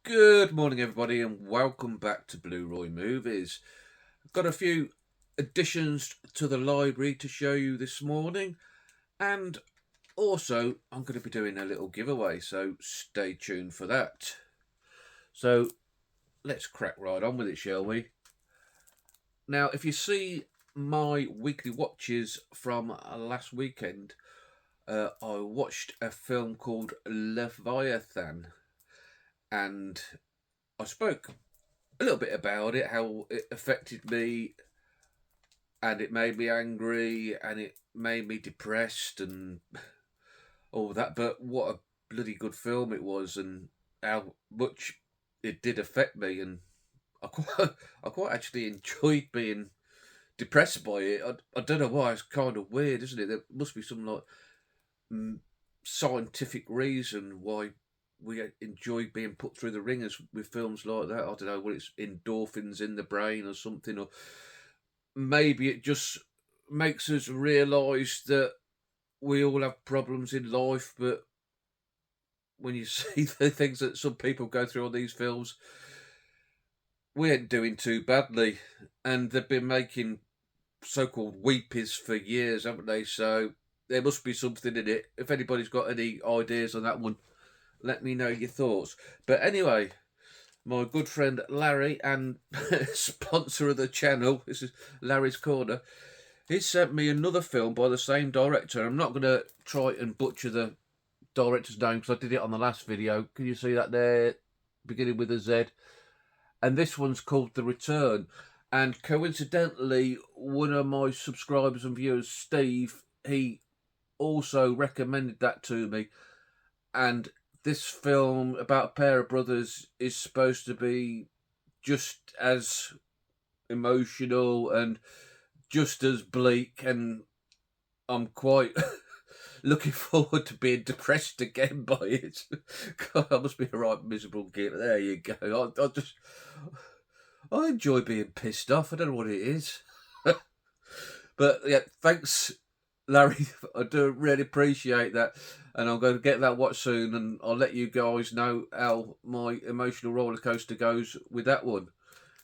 Good morning, everybody, and welcome back to Blu-Roy Movies. I've got a few additions to the library to show you this morning, and also I'm going to be doing a little giveaway, so stay tuned for that. So let's crack right on with it, shall we? Now, if you see my weekly watches from last weekend, I watched a film called Leviathan, and I spoke a little bit about it, how it affected me, and it made me angry, and it made me depressed, and all that. But what a bloody good film it was, and how much it did affect me, and I quite actually enjoyed being depressed by it. I don't know why. It's kind of weird, isn't it? There must be some like mm, scientific reason why we enjoy being put through the ringers with films like that. I don't know, whether it's endorphins in the brain or something, or maybe it just makes us realise that we all have problems in life, but when you see the things that some people go through on these films, we ain't doing too badly. And they've been making so-called weepies for years, haven't they? So there must be something in it. If anybody's got any ideas on that one, let me know your thoughts. But anyway, my good friend Larry and sponsor of the channel, this is Larry's Corner, he sent me another film by the same director. I'm not going to try and butcher the director's name because I did it on the last video. Can you see that there, beginning with a Z? And this one's called The Return. And coincidentally, one of my subscribers and viewers, Steve, he also recommended that to me. And this film about a pair of brothers is supposed to be just as emotional and just as bleak, and I'm quite looking forward to being depressed again by it. God, I must be a right miserable git. There you go. I enjoy being pissed off. I don't know what it is. But yeah, thanks, Larry. I do really appreciate that. And I'm going to get that watch soon, and I'll let you guys know how my emotional roller coaster goes with that one.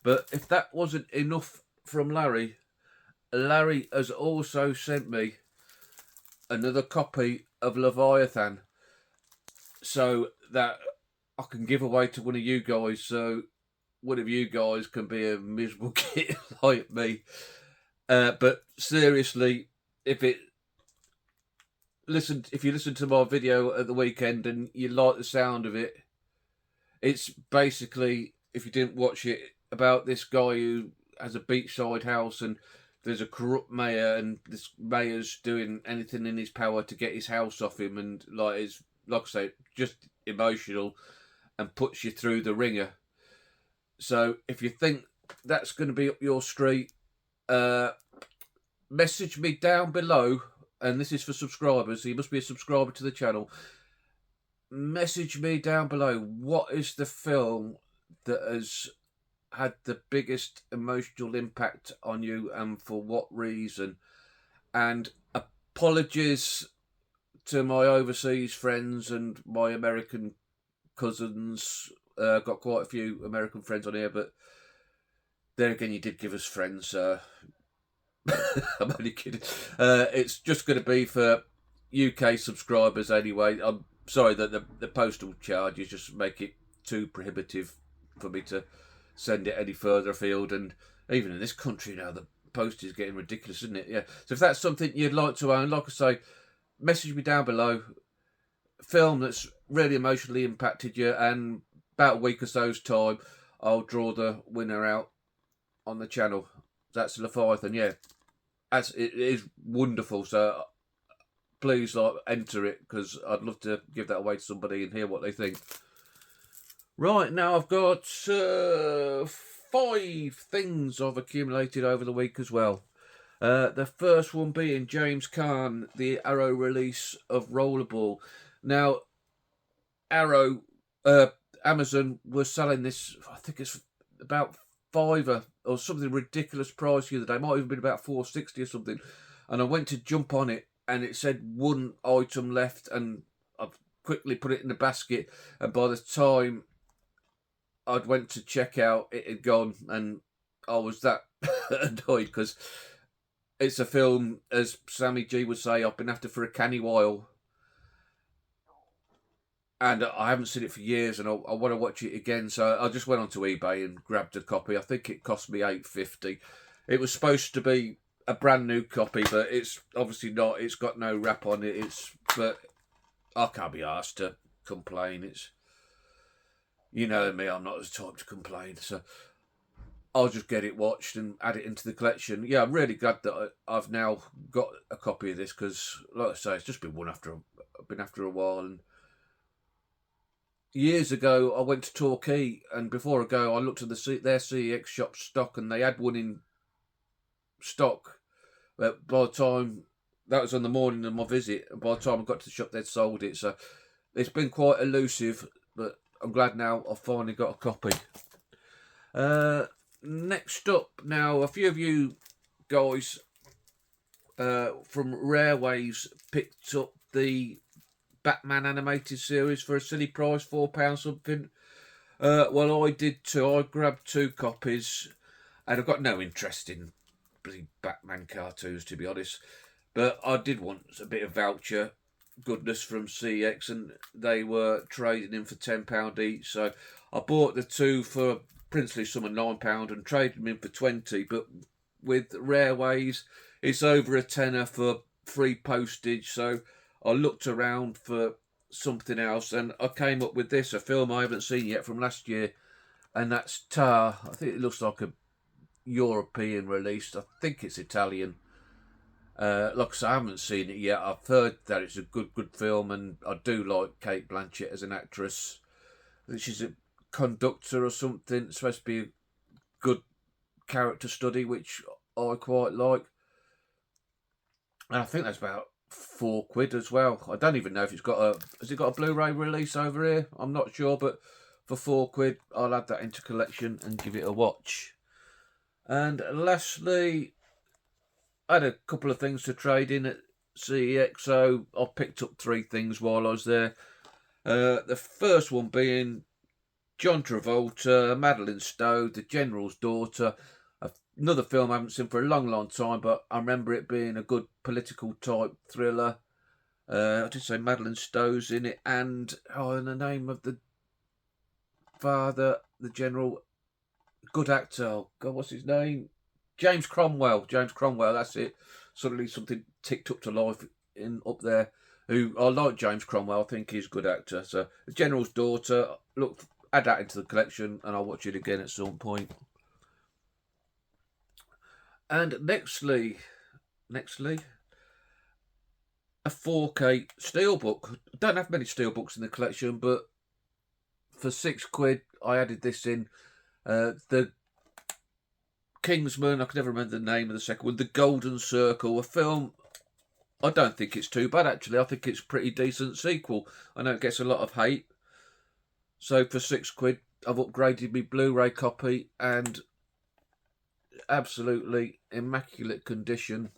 But if that wasn't enough from Larry, Larry has also sent me another copy of Leviathan so that I can give away to one of you guys, so one of you guys can be a miserable kid like me. But seriously, if you listen to my video at the weekend and you like the sound of it, it's basically, if you didn't watch it, about this guy who has a beachside house, and there's a corrupt mayor, and this mayor's doing anything in his power to get his house off him, and like I say, just emotional and puts you through the ringer. So if you think that's going to be up your street, message me down below, and this is for subscribers, so you must be a subscriber to the channel. Message me down below, what is the film that has had the biggest emotional impact on you, and for what reason? And apologies to my overseas friends and my American cousins. Got quite a few American friends on here, but there again, you did give us friends. I'm only kidding. It's just going to be for UK subscribers anyway. I'm sorry that the postal charges just make it too prohibitive for me to send it any further afield, and even in this country now, the post is getting ridiculous, isn't it? Yeah. So if that's something you'd like to own, like I say, message me down below. Film that's really emotionally impacted you, and about a week or so's time, I'll draw the winner out on the channel. That's Leviathan, yeah. It is wonderful. So please enter it, because I'd love to give that away to somebody and hear what they think. Right, now I've got 5 things I've accumulated over the week as well. The first one being James Caan, the Arrow release of Rollerball. Now, Amazon was selling this, I think it's about £5 or something ridiculous price the other day. It might have even been about £4.60 or something. And I went to jump on it, and it said one item left, and I've quickly put it in the basket. And by the time I'd went to check out, it had gone, and I was that annoyed because it's a film, as Sammy G would say, I've been after for a canny while. And I haven't seen it for years, and I want to watch it again. So I just went onto eBay and grabbed a copy. I think it cost me $8.50. It was supposed to be a brand new copy, but it's obviously not. It's got no wrap on it. But I can't be asked to complain. It's, you know me, I'm not the type to complain. So I'll just get it watched and add it into the collection. Yeah, I'm really glad that I've now got a copy of this because, like I say, it's just been after a while. And years ago, I went to Torquay, and before I go, I looked at their CEX shop stock, and they had one in stock. But by the time, that was on the morning of my visit, and by the time I got to the shop, they'd sold it. So it's been quite elusive, but I'm glad now I've finally got a copy. Next up, now, a few of you guys from Rareways picked up the Batman animated series for a silly price, £4 something. Well, I did too. I grabbed 2 copies, and I've got no interest in bloody Batman cartoons, to be honest. But I did want a bit of voucher goodness from CX, and they were trading in for £10 each. So I bought the 2 for princely sum of £9 and traded them in for 20. But with Rareways, it's over a tenner for free postage. So I looked around for something else, and I came up with this, a film I haven't seen yet from last year, and that's Tar. I think it looks like a European release. I think it's Italian. Like I say, I haven't seen it yet. I've heard that it's a good film, and I do like Cate Blanchett as an actress. I think she's a conductor or something. It's supposed to be a good character study, which I quite like. And I think that's about £4 as well. I don't even know if has it got a Blu-ray release over here? I'm not sure, but for £4 I'll add that into collection and give it a watch. And lastly, I had a couple of things to trade in at CEX, so I picked up 3 things while I was there. The first one being John Travolta, Madeline Stowe, The General's Daughter. Another film I haven't seen for a long time, but I remember it being a good political type thriller. I did say Madeline Stowe's in it, and in the name of the father, the general, good actor. Oh God, what's his name? James Cromwell. That's it. Suddenly something ticked up to life up there. Who I like James Cromwell. I think he's a good actor. So The General's Daughter. Look, add that into the collection, and I'll watch it again at some point. And nextly, a 4K steelbook. I don't have many steelbooks in the collection, but for £6 I added this in. The Kingsman, I can never remember the name of the second one, The Golden Circle, a film. I don't think it's too bad, actually. I think it's a pretty decent sequel. I know it gets a lot of hate. So for £6 I've upgraded my Blu-ray copy, and absolutely immaculate condition,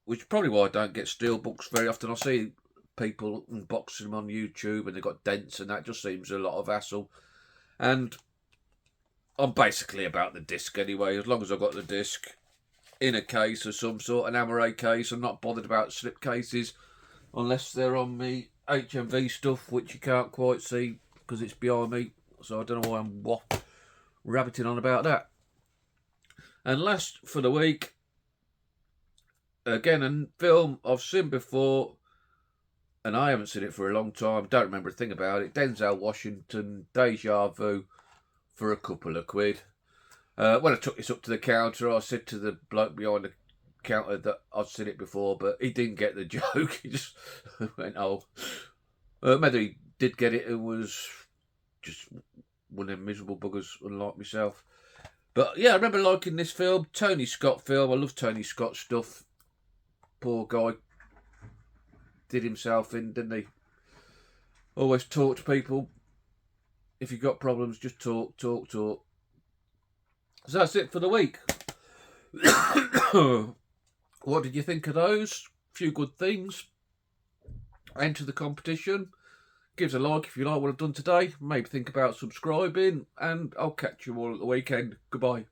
which is probably why I don't get steelbooks very often. I see people unboxing them on YouTube and they've got dents, and that just seems a lot of hassle. And I'm basically about the disc anyway. As long as I've got the disc in a case of some sort, an Amaray case, I'm not bothered about slip cases unless they're on me HMV stuff, which you can't quite see because it's behind me. So I don't know why I'm rabbiting on about that. And last for the week, again, a film I've seen before, and I haven't seen it for a long time. Don't remember a thing about it. Denzel Washington, Deja Vu, for a couple of £. When I took this up to the counter, I said to the bloke behind the counter that I'd seen it before, but he didn't get the joke. He just went, oh. Whether he did get it, it was just one of them miserable buggers, unlike myself. But yeah, I remember liking this film. Tony Scott film. I love Tony Scott stuff. Poor guy. Did himself in, didn't he? Always talk to people. If you've got problems, just talk. So that's it for the week. What did you think of those? A few good things. Enter the competition. Give us a like if you like what I've done today. Maybe think about subscribing, and I'll catch you all at the weekend. Goodbye.